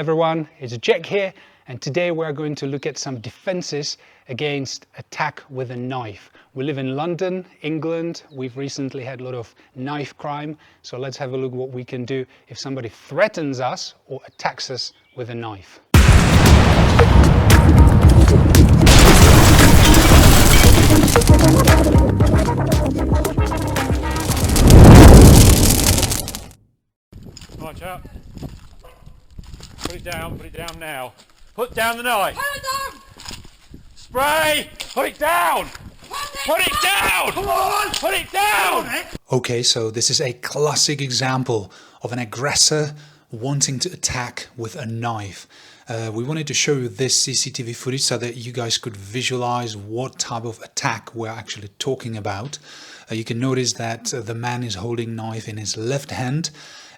everyone, it's Jack here, and today we're going to look at some defenses against attack with a knife. We live in London, England. We've recently had a lot of knife crime, so let's have a look what we can do if somebody threatens us or attacks us with a knife. Watch out. Put it down now. Put down the knife. Put it down! Spray! Put it down! Put it down! Come on! Put it down! Okay, so this is a classic example of an aggressor wanting to attack with a knife. We wanted to show you this CCTV footage so that you guys could visualize what type of attack we're actually talking about. You can notice that the man is holding a knife in his left hand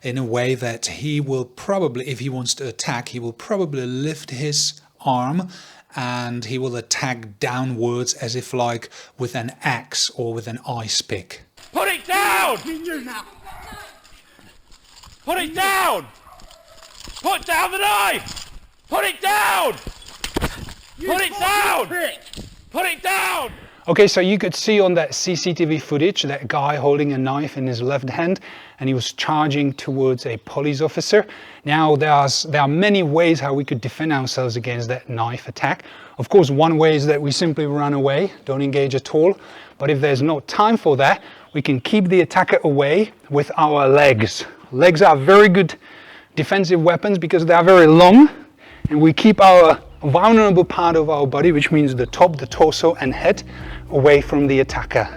in a way that he will probably, if he wants to attack, he will probably lift his arm and he will attack downwards as if like with an axe or with an ice pick. Put it down! Put it down! Put down the knife! Put it down! Put it down! Put it down! Okay, so you could see on that CCTV footage that guy holding a knife in his left hand, and he was charging towards a police officer. Now there are many ways how we could defend ourselves against that knife attack. Of course, one way is that we simply run away, don't engage at all. But if there's no time for that, we can keep the attacker away with our legs. Legs are very good defensive weapons because they are very long, and we keep our vulnerable part of our body, which means the top, the torso and head, away from the attacker.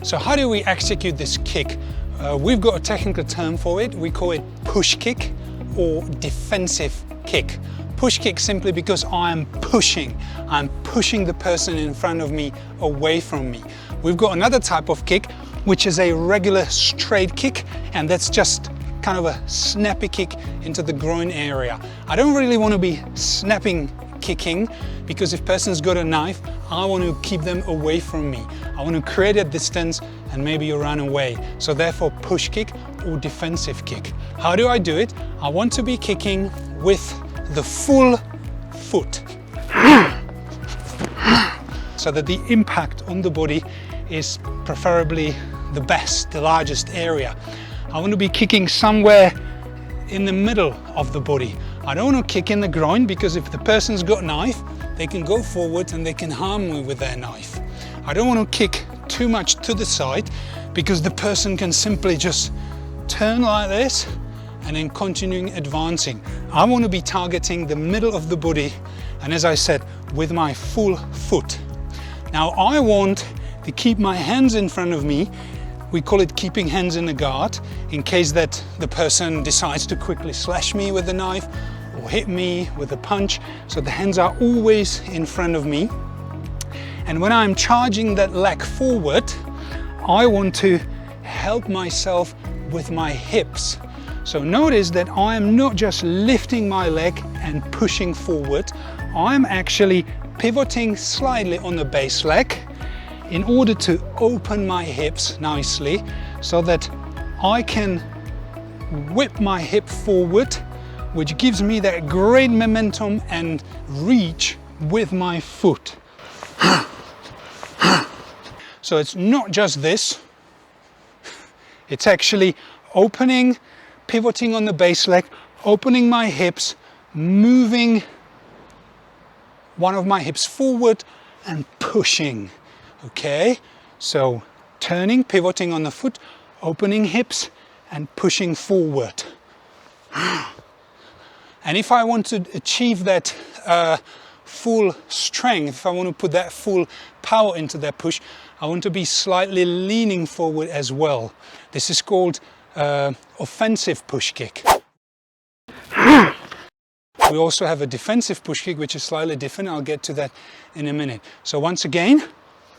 So how do we execute this kick? We've got a technical term for it. We call it push kick or defensive kick. Push kick simply because I'm pushing the person in front of me away from me. We've got another type of kick, which is a regular straight kick, and that's just kind of a snappy kick into the groin area. I don't really want to be snapping kicking because if person's got a knife, I want to keep them away from me. I want to create a distance and maybe you run away. So therefore push kick or defensive kick. How do I do it? I want to be kicking with the full foot so that the impact on the body is preferably the best, the largest area. I want to be kicking somewhere in the middle of the body. I don't want to kick in the groin because if the person's got a knife, they can go forward and they can harm me with their knife. I don't want to kick too much to the side because the person can simply just turn like this and then continuing advancing. I want to be targeting the middle of the body, and as I said, with my full foot. Now I want to keep my hands in front of me. We call it keeping hands in the guard in case that the person decides to quickly slash me with a knife or hit me with a punch. So the hands are always in front of me. And when I'm charging that leg forward, I want to help myself with my hips. So notice that I am not just lifting my leg and pushing forward. I'm actually pivoting slightly on the base leg in order to open my hips nicely so that I can whip my hip forward, which gives me that great momentum and reach with my foot. So it's not just this, it's actually opening, pivoting on the base leg, opening my hips, moving one of my hips forward and pushing. Okay, so turning, pivoting on the foot, opening hips and pushing forward. And if I want to achieve that full strength, if I want to put that full power into that push, I want to be slightly leaning forward as well. This is called offensive push kick. We also have a defensive push kick, which is slightly different. I'll get to that in a minute. So once again,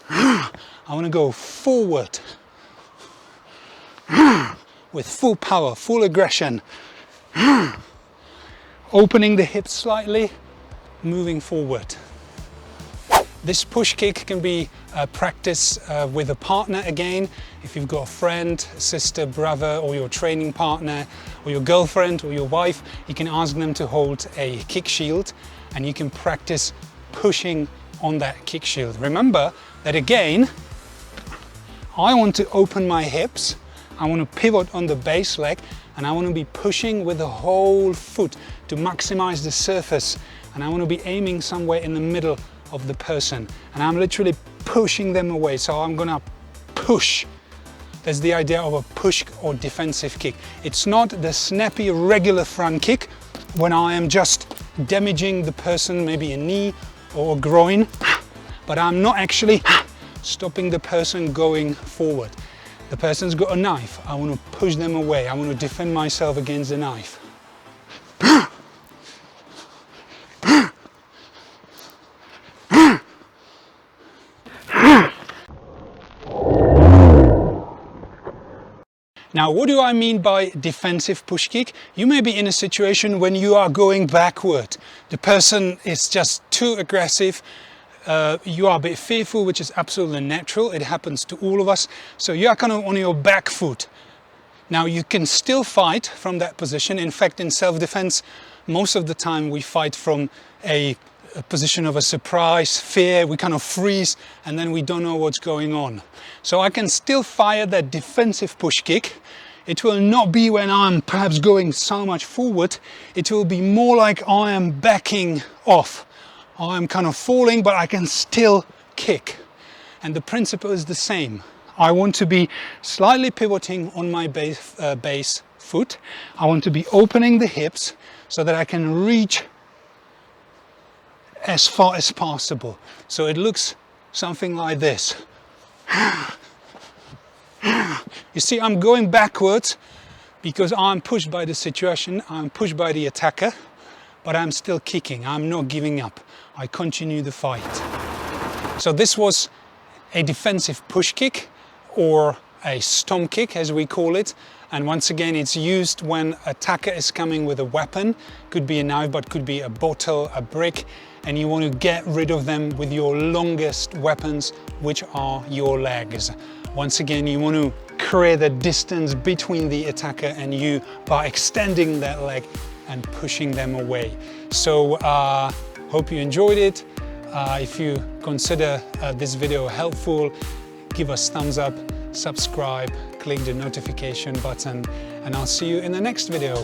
I want to go forward with full power, full aggression, opening the hips slightly, moving forward. This push kick can be practiced with a partner again. If you've got a friend, sister, brother, or your training partner, or your girlfriend or your wife, you can ask them to hold a kick shield and you can practice pushing on that kick shield. Remember that again, I want to open my hips, I want to pivot on the base leg, and I want to be pushing with the whole foot to maximize the surface, and I want to be aiming somewhere in the middle of the person, and I'm literally pushing them away. So I'm gonna push. That's the idea of a push or defensive kick. It's not the snappy regular front kick when I am just damaging the person, maybe a knee or a groin, but I'm not actually stopping the person going forward. The person's got a knife, I want to push them away, I want to defend myself against the knife. Now, what do I mean by defensive push kick? You may be in a situation when you are going backward. The person is just too aggressive. You are a bit fearful, which is absolutely natural. It happens to all of us. So you are kind of on your back foot. Now, you can still fight from that position. In fact, in self-defense, most of the time we fight from a position of a surprise, fear, we kind of freeze and then we don't know what's going on. So I can still fire that defensive push kick. It will not be when I'm perhaps going so much forward. It will be more like I am backing off. I'm kind of falling, but I can still kick. And the principle is the same. I want to be slightly pivoting on my base foot. I want to be opening the hips so that I can reach as far as possible. So it looks something like this. You see, I'm going backwards because I'm pushed by the situation, I'm pushed by the attacker, but I'm still kicking, I'm not giving up. I continue the fight. So this was a defensive push kick, or a stomp kick as we call it. And once again, it's used when attacker is coming with a weapon. Could be a knife, but could be a bottle, a brick, and you want to get rid of them with your longest weapons, which are your legs. Once again, you want to create a distance between the attacker and you by extending that leg and pushing them away. So hope you enjoyed it. If you consider this video helpful, give us thumbs up, subscribe, click the notification button, and I'll see you in the next video.